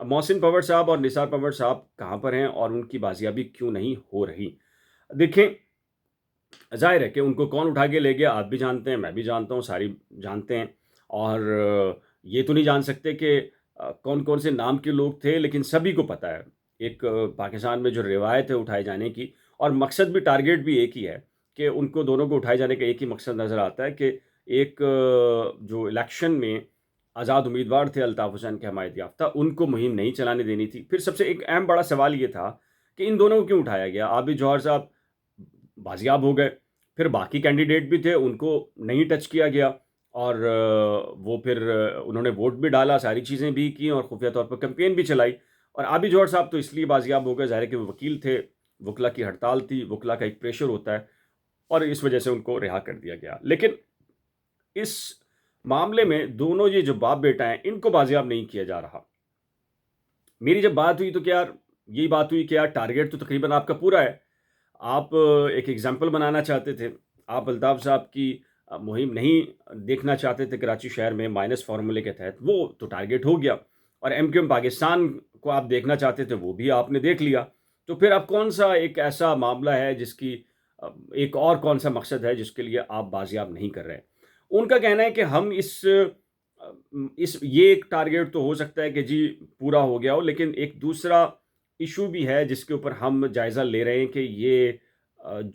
محسن پنور صاحب اور نثار پنور صاحب کہاں پر ہیں اور ان کی بازیابی کیوں نہیں ہو رہی؟ دیکھیں، ظاہر ہے کہ ان کو کون اٹھا کے لے گیا، آپ بھی جانتے ہیں، میں بھی جانتا ہوں، ساری جانتے ہیں، اور یہ تو نہیں جان سکتے کہ کون کون سے نام کے لوگ تھے، لیکن سبھی کو پتہ ہے ایک پاکستان میں جو روایت ہے اٹھائے جانے کی، اور مقصد بھی، ٹارگیٹ بھی ایک ہی ہے کہ ان کو دونوں کو اٹھائے جانے کا ایک ہی مقصد نظر آتا ہے کہ ایک جو الیکشن میں آزاد امیدوار تھے الطاف حسین کے حمایت یافتہ، ان کو مہم نہیں چلانے دینی تھی۔ پھر سب سے ایک اہم بڑا سوال یہ تھا کہ ان دونوں کو کیوں اٹھایا گیا؟ عابد جوہر صاحب بازیاب ہو گئے، پھر باقی کینڈیڈیٹ بھی تھے، ان کو نہیں ٹچ کیا گیا، اور وہ پھر انہوں نے ووٹ بھی ڈالا، ساری چیزیں بھی کی اور خفیہ طور پر کیمپین بھی چلائی، اور عابد جوہر صاحب تو اس لیے بازیاب ہو گئے، ظاہر ہے کہ وہ وکیل تھے، وکلا کی ہڑتال تھی، وکلا کا ایک پریشر ہوتا ہے، اور اس وجہ سے ان کو رہا کر دیا گیا۔ لیکن اس معاملے میں دونوں یہ جو باپ بیٹا ہیں، ان کو بازیاب نہیں کیا جا رہا۔ میری جب بات ہوئی تو کیا یہی بات ہوئی کہ یار ٹارگیٹ تو تقریباً آپ کا پورا ہے، آپ ایک ایگزامپل بنانا چاہتے تھے، آپ الطاف صاحب کی مہم نہیں دیکھنا چاہتے تھے کراچی شہر میں مائنس فارمولے کے تحت، وہ تو ٹارگیٹ ہو گیا، اور ایم کیو ایم پاکستان کو آپ دیکھنا چاہتے تھے، وہ بھی آپ نے دیکھ لیا، تو پھر اب کون سا ایک ایسا معاملہ ہے جس کی ایک اور کون سا مقصد ہے جس کے لیے آپ بازیاب نہیں کر رہے؟ ان کا کہنا ہے کہ ہم یہ ایک ٹارگیٹ تو ہو سکتا ہے کہ جی پورا ہو گیا ہو، لیکن ایک دوسرا ایشو بھی ہے جس کے اوپر ہم جائزہ لے رہے ہیں کہ یہ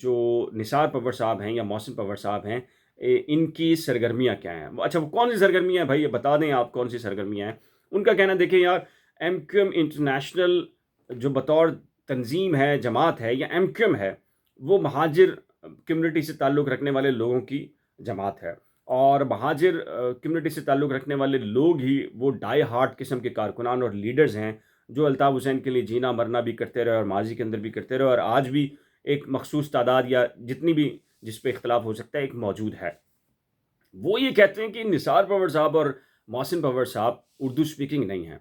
جو نثار پنور صاحب ہیں یا محسن پنور صاحب ہیں، ان کی سرگرمیاں کیا ہیں؟ اچھا، وہ کون سی سرگرمیاں ہیں بھائی، یہ بتا دیں آپ کون سی سرگرمیاں ہیں؟ ان کا کہنا، دیکھیں یار، ایم کیو ایم انٹرنیشنل جو بطور تنظیم ہے، جماعت ہے، یا ایم کیو ایم ہے، وہ مہاجر کمیونٹی سے تعلق رکھنے والے لوگوں کی جماعت ہے، اور مہاجر کمیونٹی سے تعلق رکھنے والے لوگ ہی وہ ڈائی ہارٹ قسم کے کارکنان اور لیڈرز ہیں جو الطاف حسین کے لیے جینا مرنا بھی کرتے رہے، اور ماضی کے اندر بھی کرتے رہے، اور آج بھی ایک مخصوص تعداد یا جتنی بھی جس پہ اختلاف ہو سکتا ہے ایک موجود ہے۔ وہ یہ کہتے ہیں کہ نثار پنور صاحب اور محسن پنور صاحب اردو سپیکنگ نہیں ہیں،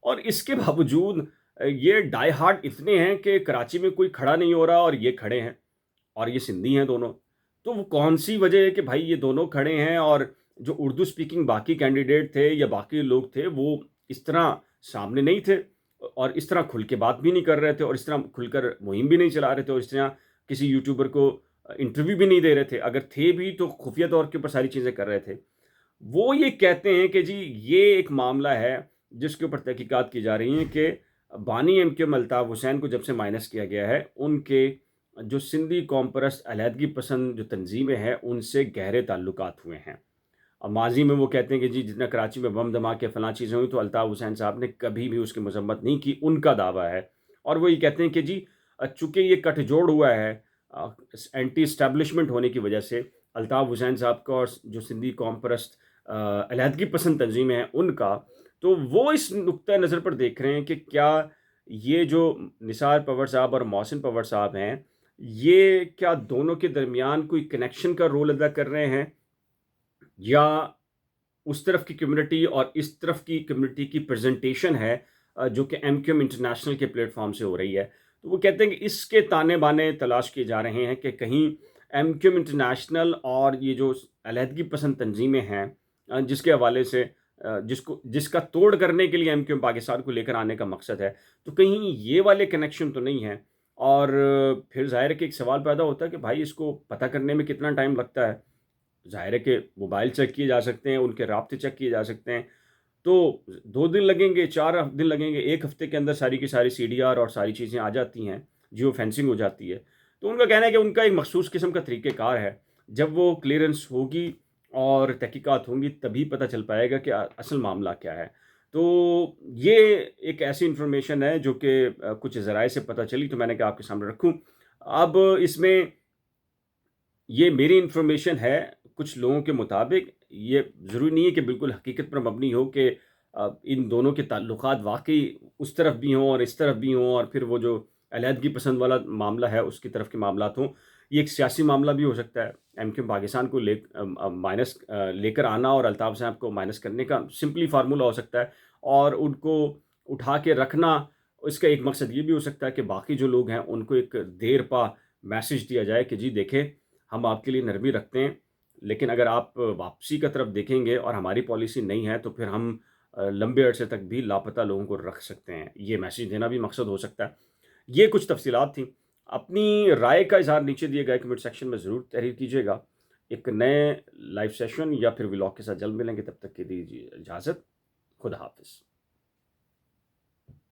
اور اس کے باوجود یہ ڈائی ہارٹ اتنے ہیں کہ کراچی میں کوئی کھڑا نہیں ہو رہا اور یہ کھڑے ہیں، اور یہ سندھی ہیں دونوں۔ تو وہ کون سی وجہ ہے کہ بھائی یہ دونوں کھڑے ہیں، اور جو اردو سپیکنگ باقی کینڈیڈیٹ تھے یا باقی لوگ تھے وہ اس طرح سامنے نہیں تھے، اور اس طرح کھل کے بات بھی نہیں کر رہے تھے، اور اس طرح کھل کر مہم بھی نہیں چلا رہے تھے، اور اس طرح کسی یوٹیوبر کو انٹرویو بھی نہیں دے رہے تھے، اگر تھے بھی تو خفیہ طور کے اوپر ساری چیزیں کر رہے تھے۔ وہ یہ کہتے ہیں کہ جی یہ ایک معاملہ ہے جس کے اوپر تحقیقات کی جا رہی ہیں کہ بانی M Q M Altaf Hussain کو جب سے مائنس کیا گیا ہے، ان کے جو سندھی قوم پرست علیحدگی پسند جو تنظیمیں ہیں ان سے گہرے تعلقات ہوئے ہیں۔ اور ماضی میں وہ کہتے ہیں کہ جی جتنا کراچی میں بم دھماکے فلاں چیزیں ہوئی تو الطاف حسین صاحب نے کبھی بھی اس کی مذمت نہیں کی، ان کا دعویٰ ہے، اور وہ یہ کہتے ہیں کہ جی چونکہ یہ کٹ جوڑ ہوا ہے اینٹی اسٹیبلشمنٹ ہونے کی وجہ سے الطاف حسین صاحب کا اور جو سندھی قوم پرست علیحدگی پسند تنظیمیں ہیں ان کا، تو وہ اس نقطۂ نظر پر دیکھ رہے ہیں کہ کیا یہ جو نثار پنور صاحب اور محسن پنور صاحب ہیں، یہ کیا دونوں کے درمیان کوئی کنیکشن کا رول ادا کر رہے ہیں، یا اس طرف کی کمیونٹی اور اس طرف کی کمیونٹی کی پریزنٹیشن ہے جو کہ ایم کیو ایم انٹرنیشنل کے پلیٹ فارم سے ہو رہی ہے۔ تو وہ کہتے ہیں کہ اس کے تانے بانے تلاش کیے جا رہے ہیں کہ کہیں ایم کیو ایم انٹرنیشنل اور یہ جو علیحدگی پسند تنظیمیں ہیں جس کے حوالے سے جس کا توڑ کرنے کے لیے ایم کیو ایم پاکستان کو لے کر آنے کا مقصد ہے، تو کہیں یہ والے کنیکشن تو نہیں ہیں۔ اور پھر ظاہر ہے کہ ایک سوال پیدا ہوتا ہے کہ بھائی اس کو پتہ کرنے میں کتنا ٹائم لگتا ہے؟ ظاہر ہے کہ موبائل چیک کیے جا سکتے ہیں، ان کے رابطے چیک کیے جا سکتے ہیں، تو 2 دن لگیں گے، 4 دن لگیں گے، 1 ہفتے کے اندر ساری کی ساری سی ڈی آر اور ساری چیزیں آ جاتی ہیں، جیو فینسنگ ہو جاتی ہے۔ تو ان کا کہنا ہے کہ ان کا ایک مخصوص قسم کا طریقہ کار ہے، جب وہ کلیئرنس ہوگی اور تحقیقات ہوں گی تبھی پتہ چل پائے گا کہ اصل معاملہ کیا ہے۔ تو یہ ایک ایسی انفارمیشن ہے جو کہ کچھ ذرائع سے پتہ چلی، تو میں نے کہا آپ کے سامنے رکھوں۔ اب اس میں یہ میری انفارمیشن ہے کچھ لوگوں کے مطابق، یہ ضروری نہیں ہے کہ بالکل حقیقت پر مبنی ہو کہ ان دونوں کے تعلقات واقعی اس طرف بھی ہوں اور اس طرف بھی ہوں، اور پھر وہ جو علیحدگی پسند والا معاملہ ہے اس کی طرف کے معاملات ہوں۔ یہ ایک سیاسی معاملہ بھی ہو سکتا ہے، ایم کیو پاکستان کو مائنس لے کر آنا اور الطاف صاحب کو مائنس کرنے کا سمپلی فارمولہ ہو سکتا ہے، اور ان کو اٹھا کے رکھنا اس کا ایک مقصد یہ بھی ہو سکتا ہے کہ باقی جو لوگ ہیں ان کو ایک دیر پا میسج دیا جائے کہ جی دیکھیں ہم آپ کے لیے نرمی رکھتے ہیں، لیکن اگر آپ واپسی کا طرف دیکھیں گے اور ہماری پالیسی نہیں ہے تو پھر ہم لمبے عرصے تک بھی لاپتہ لوگوں کو رکھ سکتے ہیں، یہ میسیج دینا بھی مقصد ہو سکتا ہے۔ یہ کچھ تفصیلات تھیں، اپنی رائے کا اظہار نیچے دیے گئے کمنٹ سیکشن میں ضرور تحریر کیجیے گا۔ ایک نئے لائیو سیشن یا پھر ولاگ کے ساتھ جلد ملیں گے، تب تک کے دیجیے اجازت، خدا حافظ۔